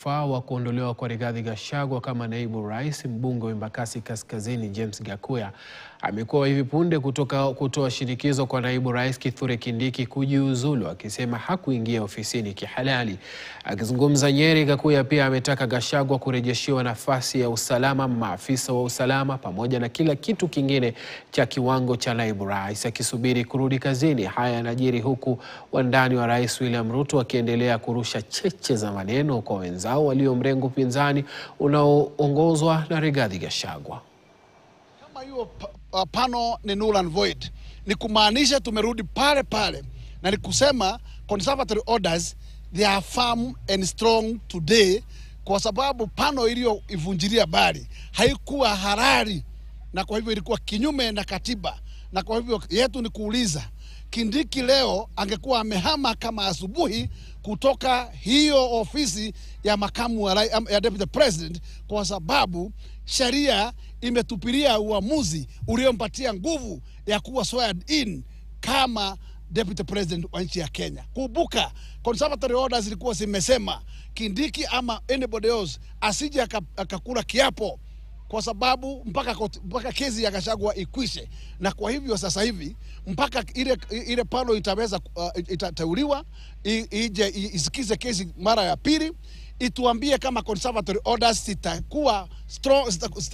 rufaa wa kuondolewa kwa Rigathi Gachagua kama naibu rais, mbunge wa Embakasi Kaskazini James Gakuya amekuwa hivi punde kutoa shinikizo kwa naibu rais Kithure Kindiki kujiuzulu, akisema hakuingia ofisini kihalali. Akizungumza Nyeri, Gakuya pia ametaka Gachagua kurejeshiwa nafasi ya usalama, maafisa wa usalama pamoja na kila kitu kingine cha kiwango cha naibu rais, akisubiri kurudi kazini. Haya yanajiri huku wandani wa Rais William Ruto wakiendelea kurusha cheche za maneno kwa wenzao walio mrengo pinzani unaoongozwa na Rigathi Gachagua. Kama hiyo pano ni null and void, ni kumaanisha tumerudi pale pale, na ni kusema conservatory orders they are firm and strong today, kwa sababu pano iliyo ivunjilia bali haikuwa halali, na kwa hivyo ilikuwa kinyume na katiba. Na kwa hivyo yetu ni kuuliza, Kindiki leo angekuwa amehama kama asubuhi kutoka hiyo ofisi ya makamu ya deputy president, kwa sababu sheria imetupilia uamuzi uliompatia nguvu ya kuwa sworn in kama deputy president wa nchi ya Kenya. Kumbuka conservatory orders zilikuwa zimesema Kindiki ama anybody else asije akakula kiapo, kwa sababu mpaka kesi ya Gachagua ikwishe. Na kwa hivyo sasa hivi mpaka ile pano itaweza itateuliwa ije isikize kesi mara ya pili, ituambie kama conservatory orders zitakuwa strong,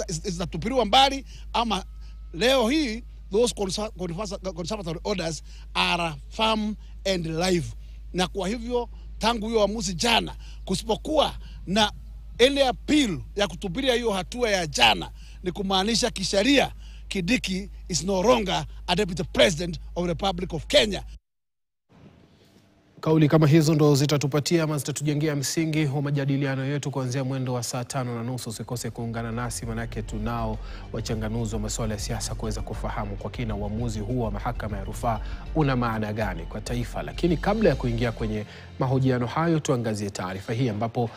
zitatupiliwa mbali, ama leo hii those conservatory orders are firm and live. Na kwa hivyo tangu hiyo uamuzi jana, kusipokuwa na ile appeal ya kutupilia hiyo hatua ya jana, ni kumaanisha kisheria Kindiki is no longer a deputy president of the Republic of Kenya. Kauli kama hizo ndo zitatupatia ama zitatujengea msingi wa majadiliano yetu kuanzia mwendo wa saa 5:30. Usikose kuungana nasi, manake tunao wachanganuzi wa masuala ya siasa kuweza kufahamu kwa kina uamuzi huu wa mahakama ya rufaa una maana gani kwa taifa. Lakini kabla ya kuingia kwenye mahojiano hayo, tuangazie taarifa hii ambapo